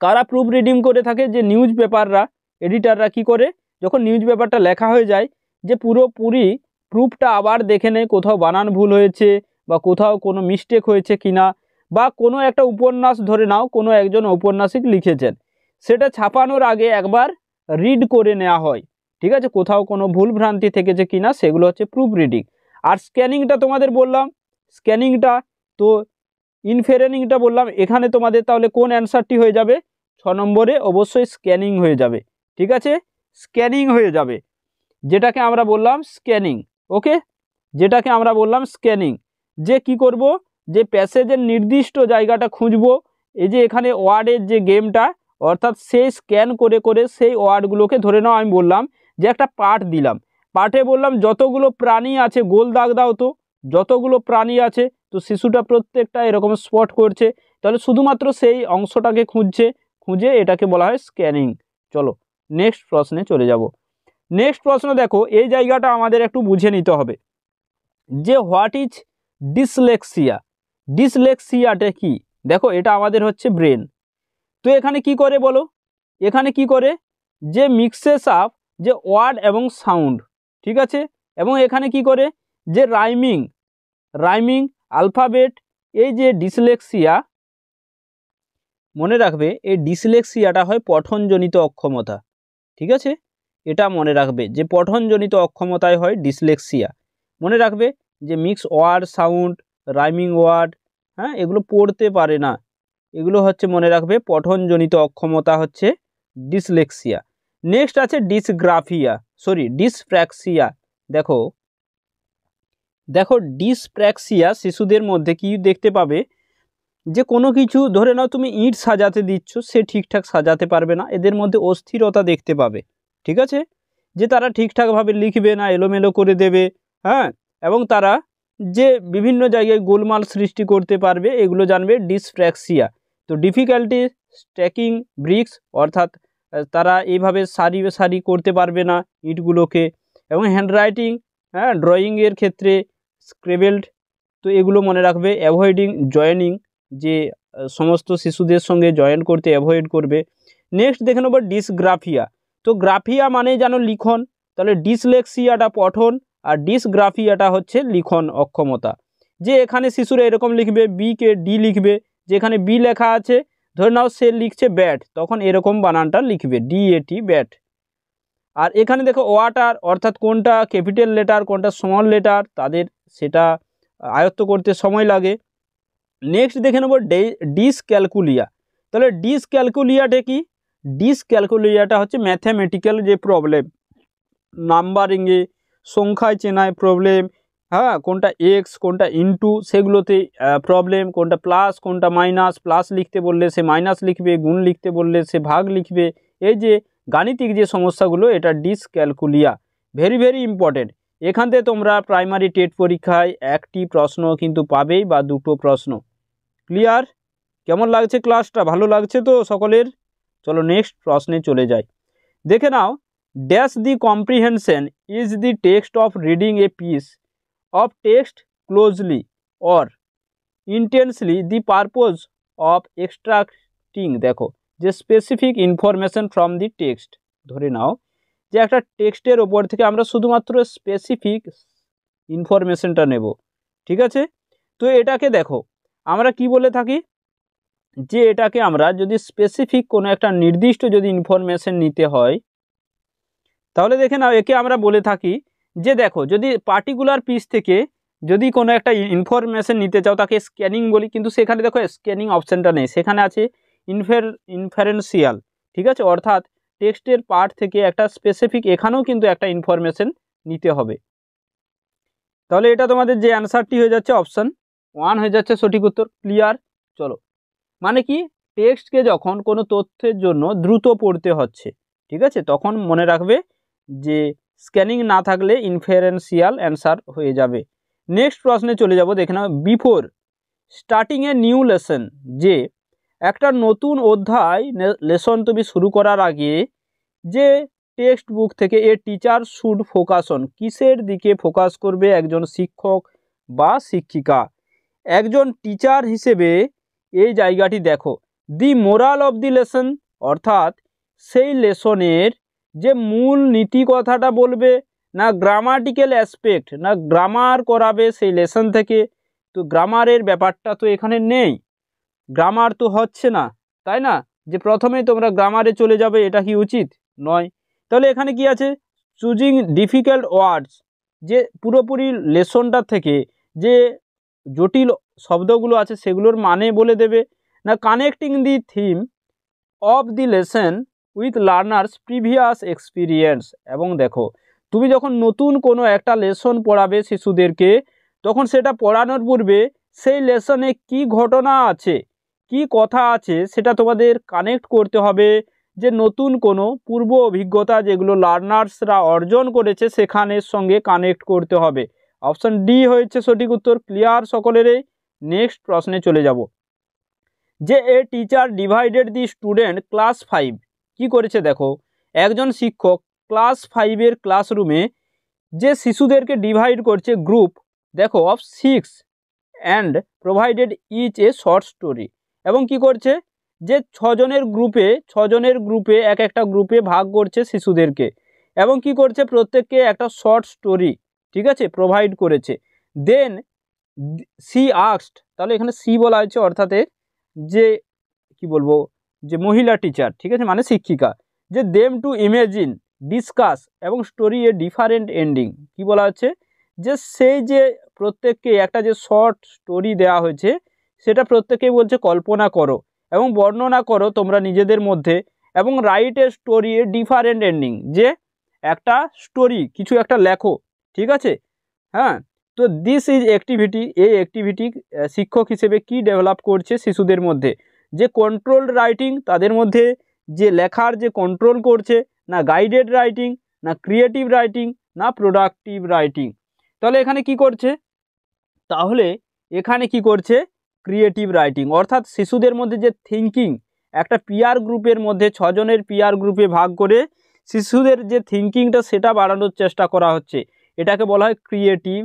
কারা প্রুফ রিডিং করে থাকে, যে নিউজ পেপাররা, এডিটাররা কি করে, যখন নিউজ পেপারটা লেখা হয়ে যায়, যে পুরোপুরি প্রুফটা আবার দেখে নেয়, কোথাও বানান ভুল হয়েছে বা কোথাও কোনো মিস্টেক হয়েছে কিনা, বা কোনো একটা উপন্যাস ধরে নাও কোনো একজন ঔপন্যাসিক লিখেছেন, সেটা ছাপানোর আগে একবার রিড করে নেওয়া হয়, ঠিক আছে, কোথাও কোনো ভুল ভ্রান্তি থেকেছে কিনা, সেগুলো হচ্ছে প্রুফ রিডিং। আর স্ক্যানিংটা তোমাদের বললাম, স্ক্যানিংটা তো ইনফারেন্সিংটা বললাম, এখানে তোমাদের তাহলে কোন অ্যান্সারটি হয়ে যাবে, 6 নম্বরে অবশ্যই স্ক্যানিং হয়ে যাবে, ঠিক আছে, স্ক্যানিং হয়ে যাবে, যেটাকে আমরা বললাম স্ক্যানিং। ওকে, যেটাকে আমরা বললাম স্ক্যানিং, যে কি করব, যে প্যাসেজের নির্দিষ্ট জায়গাটা খুঁজবো, এই যে এখানে ওয়ার্ডের যে গেমটা, অর্থাৎ সেই স্ক্যান করে করে সেই ওয়ার্ডগুলোকে, ধরে নাও আমি বললাম যে একটা পাঠ দিলাম, পাঠে বললাম যতগুলো প্রাণী আছে গোল দাগ দাও, তো যতগুলো প্রাণী আছে, তো শিশুটা প্রত্যেকটা এরকম স্পট করছে, তাহলে শুধুমাত্র সেই অংশটাকে খুঁজে এটাকে বলা হয় স্ক্যানিং। চলো নেক্সট প্রশ্নে চলে যাব। নেক্সট প্রশ্ন দেখো, এই জায়গাটা আমাদের একটু বুঝে নিতে হবে যে হোয়াট ইজ ডিসলেক্সিয়াটা কি। দেখো এটা আমাদের হচ্ছে ব্রেন, তো এখানে কি করে বলো, এখানে কি করে, যে মিক্সেস আপ যে ওয়ার্ড এবং সাউন্ড, ঠিক আছে, এবং এখানে কি করে, যে রাইমিং আলফাবেট, এই যে ডিসলেক্সিয়া, মনে রাখবে এই ডিসলেক্সিয়াটা হয় পঠনজনিত অক্ষমতা, ঠিক আছে, এটা মনে রাখবে যে পঠনজনিত অক্ষমতায় হয় ডিসলেক্সিয়া। মনে রাখবে যে mix word, sound, rhyming word, হ্যাঁ, এগুলো পড়তে পারে না, এগুলো হচ্ছে মনে রাখবে পঠনজনিত অক্ষমতা হচ্ছে ডিসলেক্সিয়া। নেক্সট আছে ডিসপ্র্যাক্সিয়া। দেখো ডিসপ্র্যাক্সিয়া শিশুদের মধ্যে কি দেখতে পাবে, যে কোনো কিছু ধরে নাও তুমি ইট সাজাতে দিচ্ছ, সে ঠিকঠাক সাজাতে পারবে না, এদের মধ্যে অস্থিরতা দেখতে পাবে, ঠিক আছে, যে তারা ঠিকঠাকভাবে লিখবে না, এলোমেলো করে দেবে, হ্যাঁ, এবং তারা যে বিভিন্ন জায়গায় গোলমাল সৃষ্টি করতে পারবে, এগুলো জানবে ডিসফ্র্যাক্সিয়া। তো ডিফিকাল্টি স্ট্যাকিং ব্রিক্স, অর্থাৎ তারা এইভাবে সারি সারি করতে পারবে না ইটগুলোকে, এবং হ্যান্ডরাইটিং, হ্যাঁ, ড্রয়িংয়ের ক্ষেত্রে স্ক্রেবেলড, তো এগুলো মনে রাখবে। অ্যাভয়েডিং জয়েনিং, যে সমস্ত শিশুদের সঙ্গে জয়েন করতে অ্যাভয়েড করবে। নেক্সট দেখে নেব ডিসগ্রাফিয়া। তো গ্রাফিয়া মানে জানো লিখন, তাহলে ডিসলেক্সিয়াটা পঠন আর ডিসগ্রাফিয়াটা হচ্ছে লিখন অক্ষমতা। যে এখানে শিশুরা এরকম লিখবে, বি কে ডি লিখবে, যেখানে বি লেখা আছে ধরে নাও সে লিখছে ব্যাট, তখন এরকম বানানটা লিখবে DAT ব্যাট। আর এখানে দেখো ওয়াটার, অর্থাৎ কোনটা ক্যাপিটাল লেটার কোনটা স্মল লেটার, তাদের সেটা আয়ত্ত করতে সময় লাগে। নেক্সট দেখে নেব ডিসক্যালকুলিয়া। তাহলে ডিসক্যালকুলিয়াটা কি? ডিসক্যালকুলিয়াটা হচ্ছে ম্যাথামেটিক্যাল যে প্রবলেম, নাম্বারিংয়ে সংখ্যায় চেনায় প্রবলেম, হ্যাঁ, কোনটা এক্স কোনটা ইনটু সেগুলোতে প্রবলেম, কোনটা প্লাস কোনটা মাইনাস, প্লাস লিখতে বললে সে মাইনাস লিখবে, গুণ লিখতে বললে সে ভাগ লিখবে, এই যে গাণিতিক যে সমস্যাগুলো, এটা ডিসক্যালকুলিয়া, ভেরি ভেরি ইম্পর্টেন্ট। এখান থেকে তোমরা প্রাইমারি টেট পরীক্ষায় একটি প্রশ্ন কিন্তু পাবেই বা দুটো প্রশ্ন। ক্লিয়ার? কেমন লাগছে ক্লাসটা? ভালো লাগছে তো সকলের? চলো নেক্সট প্রশ্নে চলে যাই। দেখে নাও, dash the comprehension is the text of reading a piece of text closely or intensely the purpose of extracting, দেখো, যে specific information from the text. ধরে নাও যে একটা টেক্সটের ওপর থেকে আমরা শুধুমাত্র স্পেসিফিক ইনফরমেশনটা নেব, ঠিক আছে। তো এটাকে দেখো আমরা কি বলে থাকি, যে এটাকে আমরা যদি স্পেসিফিক কোনো একটা নির্দিষ্ট যদি ইনফরমেশন নিতে হয়, তাহলে দেখে নাও একে আমরা বলে থাকি যে দেখো, যদি পার্টিকুলার পিস থেকে যদি কোনো একটা ইনফরমেশন নিতে চাও তাকে স্ক্যানিং বলি, কিন্তু সেখানে দেখো স্ক্যানিং অপশানটা নেই, সেখানে আছে ইনফারেন্সিয়াল, ঠিক আছে, অর্থাৎ টেক্সটের পার্ট থেকে একটা স্পেসিফিক এখানেও কিন্তু একটা ইনফরমেশন নিতে হবে। তাহলে এটা তোমাদের যে অ্যান্সারটি হয়ে যাচ্ছে অপশান 1 হয়ে যাচ্ছে সঠিক উত্তর। ক্লিয়ার? চলো, মানে কি, টেক্সটকে যখন কোনো তথ্যের জন্য দ্রুত পড়তে হচ্ছে, ঠিক আছে, তখন মনে রাখবে যে স্ক্যানিং না থাকলে ইনফারেন্সিয়াল অ্যান্সার হয়ে যাবে। নেক্সট প্রশ্নে চলে যাব। দেখে নাও, before starting a new lesson, যে একটা নতুন অধ্যায় লেসন তুমি শুরু করার আগে যে টেক্সট বুক থেকে a teacher should focus on, কিসের দিকে ফোকাস করবে একজন শিক্ষক বা শিক্ষিকা? একজন টিচার হিসেবে এই জায়গাটি দেখো, দি মোরাল অফ দি লেসন, অর্থাৎ সেই লেসনের যে মূল নীতি কথাটা বলবে, না গ্রামাটিক্যাল অ্যাসপেক্ট, না গ্রামার করাবে সেই লেসন থেকে? তো গ্রামারের ব্যাপারটা তো এখানে নেই, গ্রামার তো হচ্ছে না, তাই না, যে প্রথমেই তোমরা গ্রামারে চলে যাবে, এটা কি উচিত নয়? তাহলে এখানে কি আছে, চুজিং ডিফিকাল্ট ওয়ার্ডস, যে পুরোপুরি লেসনটা থেকে যে জটিল শব্দগুলো আছে সেগুলোর মানে বলে দেবে, না connecting the theme of the lesson with learners previous experience. এবং দেখো, তুমি যখন নতুন কোনো একটা লেসন পড়াবে শিশুদেরকে, তখন সেটা পড়ানোর পূর্বে সেই লেসনে কি ঘটনা আছে, কি কথা আছে, সেটা তোমাদের কানেক্ট করতে হবে, যে নতুন কোনো পূর্ব অভিজ্ঞতা যেগুলো লার্নার্সরা অর্জন করেছে সেখানের সঙ্গে কানেক্ট করতে হবে। অপশান ডি হয়েছে সঠিক উত্তর। ক্লিয়ার সকলেরই? নেক্সট প্রশ্নে চলে যাব। যে a teacher divided the student class 5, কি করেছে দেখো, একজন শিক্ষক ক্লাস 5-এর ক্লাসরুমে যে শিশুদেরকে ডিভাইড করছে গ্রুপ, দেখো, of 6 and provided each a short story, এবং কি করছে, যে 6 জনের গ্রুপে এক একটা গ্রুপে ভাগ করছে শিশুদেরকে, এবং কি করছে, প্রত্যেককে একটা শর্ট স্টোরি, ঠিক আছে, প্রোভাইড করেছে। দেন সি আস্কড, তাহলে এখানে সি বলা হয়েছে, অর্থাৎ যে কি বলবো, যে মহিলা টিচার, ঠিক আছে, মানে শিক্ষিকা, যে দেম টু ইমেজিন ডিসকাস এবং স্টোরি এ ডিফারেন্ট এন্ডিং, কি বলা হচ্ছে, যে সেই যে প্রত্যেককে একটা যে শর্ট স্টোরি দেওয়া হয়েছে সেটা প্রত্যেকেই বলছে কল্পনা করো এবং বর্ণনা করো তোমরা নিজেদের মধ্যে, এবং write a story a different ending, যে একটা স্টোরি কিছু একটা লেখো, ঠিক আছে, হ্যাঁ, তো দিস ইজ অ্যাক্টিভিটি, এই অ্যাক্টিভিটি শিক্ষক হিসেবে কি ডেভেলপ করছে শিশুদের মধ্যে, যে কন্ট্রোলড রাইটিং, তাদের মধ্যে যে লেখার যে কন্ট্রোল করছে, না গাইডেড রাইটিং, না ক্রিয়েটিভ রাইটিং, না প্রোডাক্টিভ রাইটিং। তাহলে এখানে কি করছে, তাহলে এখানে কি করছে, ক্রিয়েটিভ রাইটিং। অর্থাৎ শিশুদের মধ্যে যে থিঙ্কিং, একটা পিয়ার গ্রুপের মধ্যে 6 জনের পিয়ার গ্রুপে ভাগ করে শিশুদের যে থিঙ্কিংটা সেটা বাড়ানোর চেষ্টা করা হচ্ছে, এটাকে বলা হয় ক্রিয়েটিভ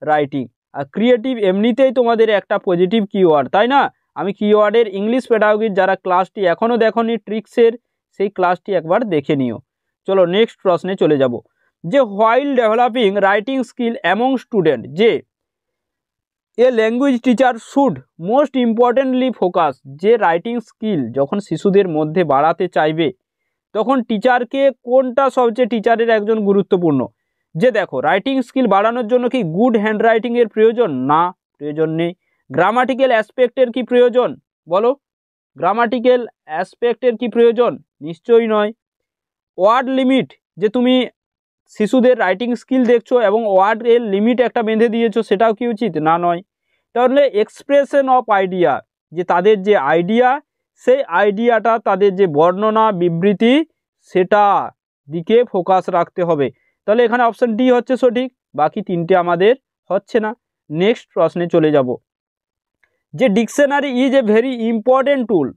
রাইটিং। আর ক্রিয়েটিভ এমনিতেই তোমাদের একটা পজিটিভ কিওয়ার্ড, তাই না? আমি কিওয়ার্ডের ইংলিশ পেডাগোগির যারা ক্লাসটি এখনও দেখোনি ট্রিক্সের, সেই ক্লাসটি একবার দেখে নিও। চলো নেক্সট প্রশ্নে চলে যাব, যে while developing writing skill among student, যে a language teacher should most importantly focus, যে রাইটিং স্কিল যখন শিশুদের মধ্যে বাড়াতে চাইবে তখন টিচারকে কোনটা সবচেয়ে টিচারের একজন গুরুত্বপূর্ণ, যে দেখো রাইটিং স্কিল বাড়ানোর জন্য কি গুড হ্যান্ড রাইটিংয়ের প্রয়োজন? না, প্রয়োজন নেই। গ্রামাটিক্যাল অ্যাসপেক্টের কি প্রয়োজন? বলো, গ্রামাটিক্যাল অ্যাসপেক্টের কি প্রয়োজন? নিশ্চয়ই নয়। ওয়ার্ড লিমিট, যে তুমি শিশুদের রাইটিং স্কিল দেখছো এবং ওয়ার্ডের লিমিট একটা বেঁধে দিয়েছো, সেটাও কি উচিত? না, নয়। তাহলে এক্সপ্রেশন অফ আইডিয়া, যে তাদের যে আইডিয়া, সেই আইডিয়াটা তাদের যে বর্ণনা বিবৃতি, সেটা দিকে ফোকাস রাখতে হবে। তাহলে এখানে অপশন ডি হচ্ছে সঠিক, বাকি তিনটে আমাদের হচ্ছে না। নেক্সট প্রশ্নে চলে যাব, যে dictionary is a very important tool,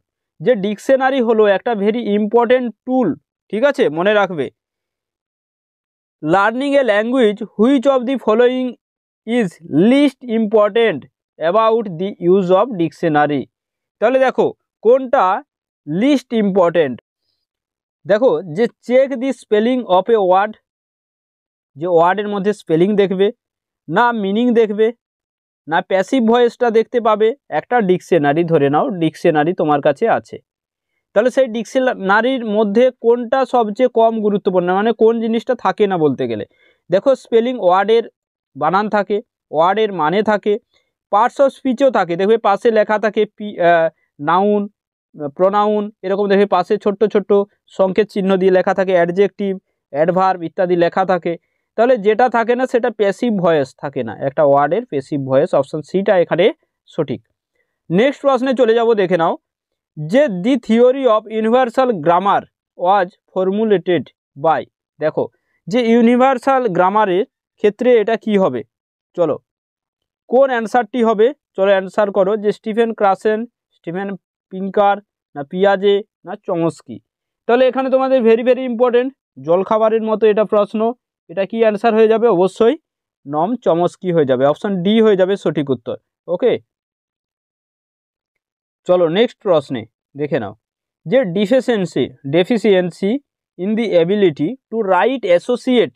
যে ডিকশনারি হলো একটা ভেরি ইম্পর্টেন্ট টুল, ঠিক আছে, মনে রাখবে। Learning a language, which of the following is least important about the use of dictionary. তাহলে দেখো কোনটা লিস্ট ইম্পর্টেন্ট। দেখো, যে check the spelling of a word, যে ওয়ার্ডের মধ্যে স্পেলিং দেখবে, না মিনিং দেখবে, না প্যাসিভ ভয়েসটা দেখতে পাবে। একটা ডিকশনারি ধরে নাও, ডিকশনারি তোমার কাছে আছে, তাহলে সেই ডিকশনারির মধ্যে কোনটা সবচেয়ে কম গুরুত্বপূর্ণ, মানে কোন জিনিসটা থাকে না বলতে গেলে। দেখো স্পেলিং, ওয়ার্ডের বানান থাকে, ওয়ার্ডের মানে থাকে, পার্টস অফ স্পিচও থাকে, দেখবে পাশে লেখা থাকে নাউন, প্রোনাউন, এরকম দেখবে পাশে ছোট্ট ছোট্ট সংকেত চিহ্ন দিয়ে লেখা থাকে, অ্যাডজেক্টিভ, অ্যাডভার্ব ইত্যাদি লেখা থাকে। তাহলে যেটা থাকে না সেটা প্যাসিভ ভয়েস থাকে না, একটা ওয়ার্ডের প্যাসিভ ভয়েস, অপশন সিটা এখানে সঠিক। নেক্সট প্রশ্নে চলে যাব, দেখে নাও, যে the theory of universal grammar was formulated by. দেখো, যে ইউনিভার্সাল গ্রামারের ক্ষেত্রে এটা কি হবে, চলো কোন অ্যান্সারটি হবে, চলো অ্যান্সার করো, যে স্টিফেন ক্রাসেন, স্টিফেন পিঙ্কার, না পিয়াজে, না চমস্কি। তাহলে এখানে তোমাদের ভেরি ভেরি ইম্পর্টেন্ট, জলখাবারের মতো এটা প্রশ্ন, এটা কি অ্যান্সার হয়ে যাবে? অবশ্যই নম চমস্কি হয়ে যাবে, অপশন ডি হয়ে যাবে সঠিক উত্তর। ওকে, চলো নেক্সট প্রশ্নে দেখে নাও, যে deficiency in the ability to right associate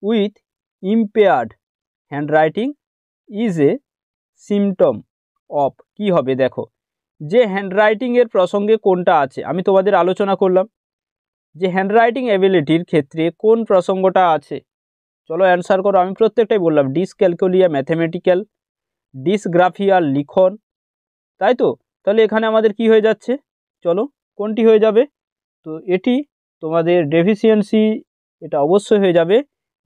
with impaired handwriting is a symptom of, কি হবে? দেখো, যে হ্যান্ডরাইটিংয়ের প্রসঙ্গে কোনটা আছে, আমি তোমাদের আলোচনা করলাম যে হ্যান্ডরাইটিং এবিলিটির ক্ষেত্রে কোন প্রসঙ্গটা আছে। চলো অ্যান্সার করো, আমি প্রত্যেকটাই বললাম, ডিসক্যালকুলিয়া ম্যাথমেটিক্যাল, ডিসগ্রাফিয়া লিখন, তাই তো। তাহলে এখানে আমাদের কি হয়ে যাচ্ছে, চলো কোনটি হয়ে যাবে? তো এটি তোমাদের ডেফিসিয়েন্সি, এটা অবশ্যই হয়ে যাবে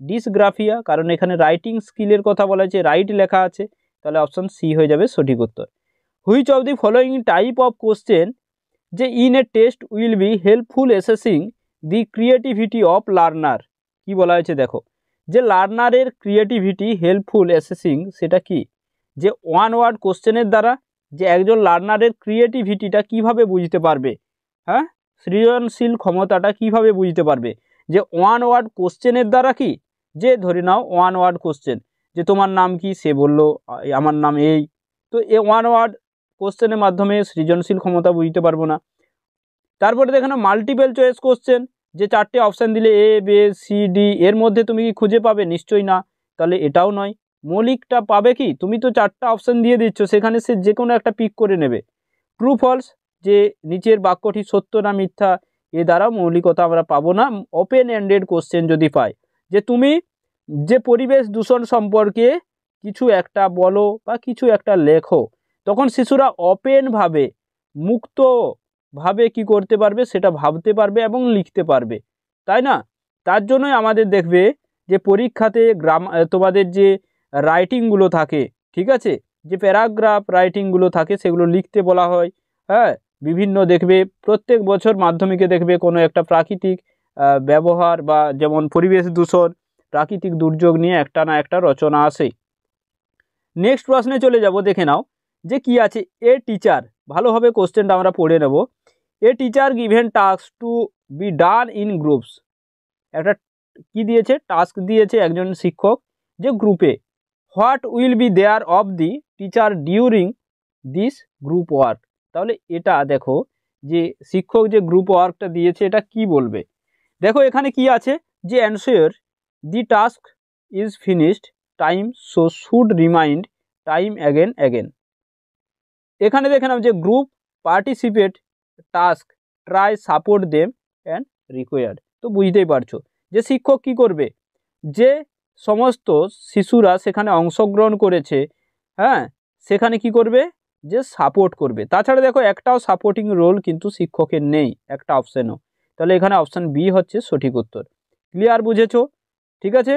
ডিসগ্রাফিয়া, কারণ এখানে রাইটিং স্কিলের কথা বলা হয়েছে, রাইট লেখা আছে, তাহলে অপশন সি হয়ে যাবে সঠিক উত্তর। Which of the following type of question, যে in a test will be helpful assessing the creativity of learner, কি বলা হয়েছে? দেখো, যে লার্নারের ক্রিয়েটিভিটি হেল্পফুল অ্যাসেসিং, সেটা কি? যে ওয়ান ওয়ার্ড কোশ্চেনের দ্বারা, যে একজন লার্নারের ক্রিয়েটিভিটিটা কিভাবে বুঝতে পারবে, হ্যাঁ, সৃজনশীল ক্ষমতাটা কিভাবে বুঝতে পারবে, যে ওয়ান ওয়ার্ড কোশ্চেনের দ্বারা। কি, যে ধরে নাও ওয়ান ওয়ার্ড কোশ্চেন, যে তোমার নাম কি, সে বলল আমার নাম এই, তো এ ওয়ান ওয়ার্ড কোশ্চেনের মাধ্যমে সৃজনশীল ক্ষমতা বুঝতে পারবো না। তারপরে দেখো না মাল্টিপল চয়েস কোশ্চেন, যে 4টে অপশান দিলে এ বি সি ডি, এর মধ্যে তুমি কি খুঁজে পাবে? নিশ্চয়ই না, তাহলে এটাও নয়। মৌলিকটা পাবে কি, তুমি তো 4টা অপশান দিয়ে দিচ্ছ, সেখানে সে যে কোনো একটা পিক করে নেবে। ট্রু ফলস, যে নিচের বাক্যটি সত্য না মিথ্যা, এ দ্বারা মৌলিকতা আমরা পাবো না। ওপেন এন্ডেড কোশ্চেন যদি পাই, যে তুমি যে পরিবেশ দূষণ সম্পর্কে কিছু একটা বলো বা কিছু একটা লেখো, তখন শিশুরা ওপেনভাবে, মুক্তভাবে কি করতে পারবে, সেটা ভাবতে পারবে এবং লিখতে পারবে, তাই না? তার জন্যই আমাদের দেখবে যে পরীক্ষাতে তোমাদের যে রাইটিংগুলো থাকে, ঠিক আছে, যে প্যারাগ্রাফ রাইটিংগুলো থাকে সেগুলো লিখতে বলা হয়। হ্যাঁ, বিভিন্ন দেখবে প্রত্যেক বছর মাধ্যমিকে দেখবে কোনো একটা প্রাকৃতিক ব্যবহার বা যেমন পরিবেশ দূষণ, প্রাকৃতিক দুর্যোগ নিয়ে একটা না একটা রচনা আসে। নেক্সট প্রশ্নে চলে যাব, দেখে নাও যে কি আছে। এ টিচার, ভালোভাবে কোশ্চেনটা আমরা পড়ে নেব। A teacher given task to be done in groups, একটা কি দিয়েছে, টাস্ক দিয়েছে একজন শিক্ষক যে গ্রুপে। What will be there of the teacher during this group work, তাহলে এটা দেখো যে শিক্ষক যে গ্রুপ ওয়ার্কটা দিয়েছে এটা কি বলবে। দেখো এখানে কি আছে, যে answer the task is finished time so should remind time again again. এখানে দেখে নাও যে group participate task try support them and required. তো বুঝতেই পারছো যে শিক্ষক কি করবে, যে সমস্ত শিশুরা সেখানে অংশগ্রহণ করেছে, হ্যাঁ, সেখানে কি করবে, যে সাপোর্ট করবে। তাছাড়া দেখো একটাও সাপোর্টিং রোল কিন্তু শিক্ষকের নেই, একটা অপশানও। তাহলে এখানে অপশান বি হচ্ছে সঠিক উত্তর। ক্লিয়ার, বুঝেছো? ঠিক আছে,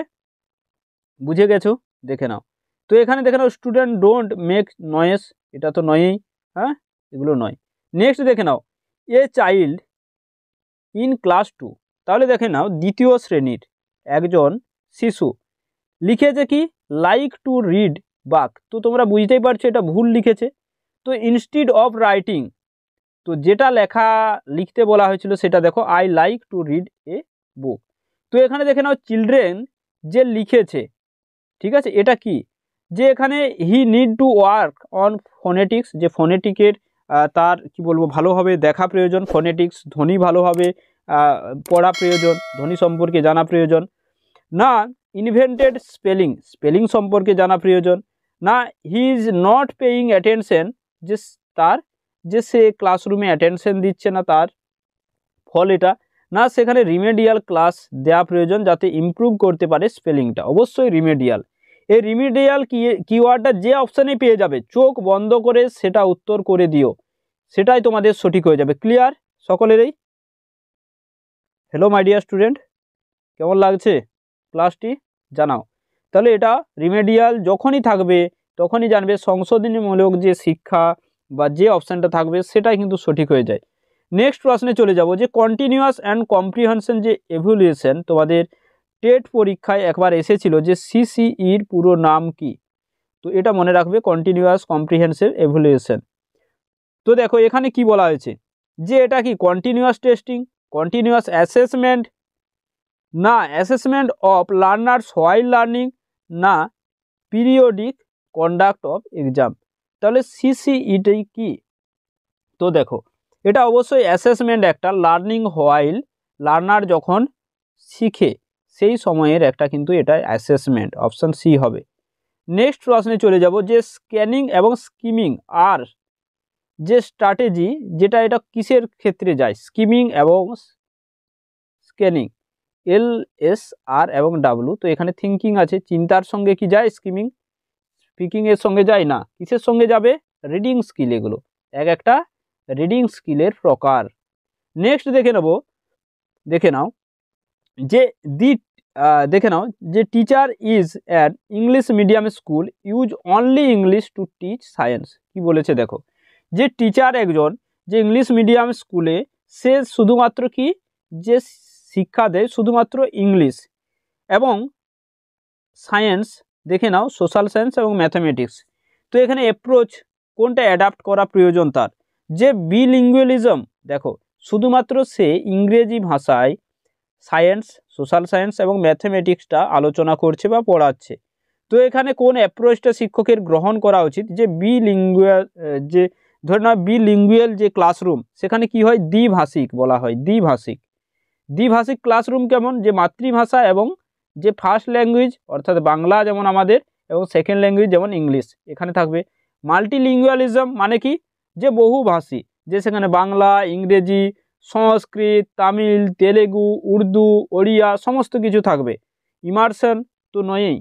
বুঝে গেছো, দেখে নাও। তো এখানে দেখে নাও স্টুডেন্ট ডোন্ট মেক নয়েস, এটা তো নয়ই, হ্যাঁ, এগুলো নয়। নেক্সট দেখে নাও এ চাইল্ড ইন ক্লাস 2, তাহলে দেখে নাও দ্বিতীয় শ্রেণীর একজন শিশু লিখেছে কি লাইক টু রিড বাক। তো তোমরা বুঝতেই পারছো এটা ভুল লিখেছে। তো ইনস্টিড অফ রাইটিং, তো যেটা লেখা লিখতে বলা হয়েছিল সেটা দেখো I like to read a book. তো এখানে দেখে নাও চিলড্রেন যে লিখেছে, ঠিক আছে, এটা কি, যে এখানে he need to work on phonetics, যে ফোনেটিকের তার কি বলবো ভালোভাবে দেখা প্রয়োজন, ফোনেটিক্স ধ্বনি ভালোভাবে পড়া প্রয়োজন, ধ্বনি সম্পর্কে জানা প্রয়োজন। না ইনভেন্টেড স্পেলিং, স্পেলিং সম্পর্কে জানা প্রয়োজন। না he is not paying attention, যে তার যে সে ক্লাসরুমে অ্যাটেনশন দিচ্ছে না তার ফল এটা। না সেখানে রিমেডিয়াল ক্লাস দেওয়া প্রয়োজন যাতে ইমপ্রুভ করতে পারে স্পেলিংটা, অবশ্যই রিমেডিয়াল। এই রিমেডিয়াল কিওয়ার্ডটা যে অপশানে পেয়ে যাবে চোখ বন্ধ করে সেটা উত্তর করে দিও, সেটাই তোমাদের সঠিক হয়ে যাবে। ক্লিয়ার সকলেরই? হ্যালো মাই ডিয়ার স্টুডেন্ট, কেমন লাগছে ক্লাসটি জানাও। তাহলে এটা রিমেডিয়াল যখনই থাকবে তখনই জানবে সংশোধনীমূলক যে শিক্ষা বা যে অপশানটা থাকবে সেটাই কিন্তু সঠিক হয়ে যায়। নেক্সট প্রশ্নে চলে যাব, যে কন্টিনিউয়াস অ্যান্ড কম্প্রিহেনশন যে এভ্যালুয়েশন তোমাদের টেট পরীক্ষায় একবার এসেছিল, যে সিসিইর পুরো নাম কি। তো এটা মনে রাখবে, কন্টিনিউয়াস কম্প্রিহেনসিভ এভ্যালুয়েশন। তো দেখো এখানে কি বলা হয়েছে, যে এটা কি কন্টিনিউয়াস টেস্টিং, কন্টিনিউয়াস অ্যাসেসমেন্ট, না assessment of learners while learning, না পিরিয়ডিক কন্ডাক্ট অফ এক্সাম। তাহলে সিসিইটাই কি, তো দেখো এটা অবশ্যই অ্যাসেসমেন্ট, একটা লার্নিং হোয়াইল, লার্নার যখন শিখে সেই সময়ের একটা কিন্তু এটা অ্যাসেসমেন্ট, অপশান সি হবে। নেক্সট প্রশ্নে চলে যাব, যে স্ক্যানিং এবং স্কিমিং আর যে স্ট্র্যাটেজি, যেটা এটা কিসের ক্ষেত্রে যায়, স্কিমিং এবং স্ক্যানিং, LSR এবং W। তো এখানে থিঙ্কিং আছে, চিন্তার সঙ্গে কি যায় স্কিমিং, স্পিকিংয়ের সঙ্গে যায় না, কিসের সঙ্গে যাবে, রিডিং স্কিল, এগুলো এক একটা রিডিং স্কিলের প্রকার। নেক্সট দেখে নাও যে দেখে নাও যে teacher is an English medium school use only English to teach science. কি বলেছে দেখো, যে টিচার একজন যে ইংলিশ মিডিয়াম স্কুলে সে শুধুমাত্র কি, যে শিক্ষা দেয় শুধুমাত্র ইংলিশ এবং সায়েন্স, দেখে নাও সোশ্যাল সায়েন্স এবং ম্যাথামেটিক্স। তো এখানে অ্যাপ্রোচ কোনটা অ্যাডাপ্ট করা প্রয়োজন তার, যে বিলিঙ্গুয়ালিজম, দেখো শুধুমাত্র সে ইংরেজি ভাষায় সায়েন্স, সোশ্যাল সায়েন্স এবং ম্যাথামেটিক্সটা আলোচনা করছে বা পড়াচ্ছে। তো এখানে কোন অ্যাপ্রোচটা শিক্ষকের গ্রহণ করা উচিত, যে বিলিঙ্গুয়াল, যে ধরে নাও বিলিঙ্গুয়াল যে ক্লাসরুম, সেখানে কি হয় দ্বিভাষিক বলা হয়, দ্বিভাষিক ক্লাসরুম কেমন, যে মাতৃভাষা এবং যে ফার্স্ট ল্যাঙ্গুয়েজ অর্থাৎ বাংলা যেমন আমাদের, এবং সেকেন্ড ল্যাঙ্গুয়েজ যেমন ইংলিশ এখানে থাকবে। মাল্টিলিঙ্গুয়ালিজম মানে কি, যে বহুভাষী, যে সেখানে বাংলা, ইংরেজি, সংস্কৃত, তামিল, তেলেগু, উর্দু, ওড়িয়া সমস্ত কিছু থাকবে। ইমার্শন তো নয়ই,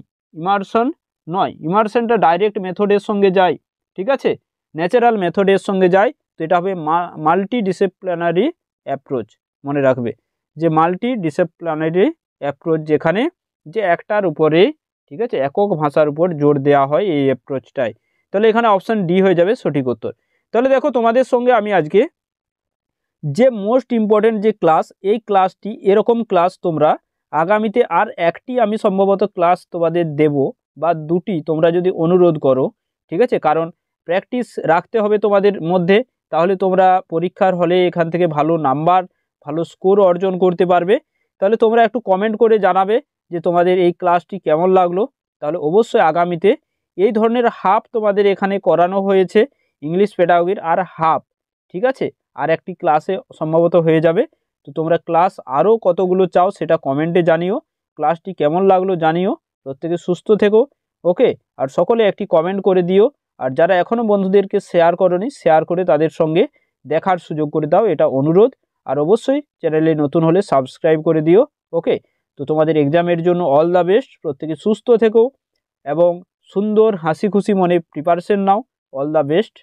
ইমার্শনটা ডাইরেক্ট মেথডের সঙ্গে যায়, ঠিক আছে, ন্যাচারাল মেথডের সঙ্গে যায়। তো এটা হবে মাল্টি ডিসিপ্লিনারি অ্যাপ্রোচ, মনে রাখবে যে মাল্টি ডিসিপ্লিনারি অ্যাপ্রোচ, যেখানে যে একটার উপরে ঠিক আছে, একক ভাষার উপর জোর দেওয়া হয় এই অ্যাপ্রোচটায়। তাহলে এখানে অপশান ডি হয়ে যাবে সঠিক উত্তর। তাহলে দেখো তোমাদের সঙ্গে আমি আজকে যে মোস্ট ইম্পর্টেন্ট যে ক্লাস, এই ক্লাসটি এরকম ক্লাস তোমরা আগামীতে আর একটি আমি সম্ভবত ক্লাস তোমাদের দেব বা দুটি তোমরা যদি অনুরোধ করো, ঠিক আছে, কারণ প্র্যাকটিস রাখতে হবে তোমাদের মধ্যে, তাহলে তোমরা পরীক্ষার হলে এখান থেকে ভালো নাম্বার ভালো স্কোর অর্জন করতে পারবে। তাহলে তোমরা একটু কমেন্ট করে জানাবে যে তোমাদের এই ক্লাসটি কেমন লাগলো। তাহলে অবশ্যই আগামীতে এই ধরনের হাফ তোমাদের এখানে করানো হয়েছে ইংলিশ পেডাগোগির, আর হাফ, ঠিক আছে, আর একটি ক্লাসে সম্ভবত হয়ে যাবে। তো তোমরা ক্লাস আরও কতগুলো চাও সেটা কমেন্টে জানিও, ক্লাসটি কেমন লাগলো জানিও। প্রত্যেকে সুস্থ থেকো, ওকে। আর সকলে একটি কমেন্ট করে দিও, আর যারা এখনও বন্ধুদেরকে শেয়ার করোনি শেয়ার করে তাদের সঙ্গে দেখার সুযোগ করে দাও, এটা অনুরোধ। আর অবশ্যই চ্যানেলে নতুন হলে সাবস্ক্রাইব করে দিও, ওকে। তো তোমাদের এক্সামের জন্য অল দ্য বেস্ট, প্রত্যেকে সুস্থ থেকো এবং সুন্দর হাসি খুশি মনে preparation now. All the best.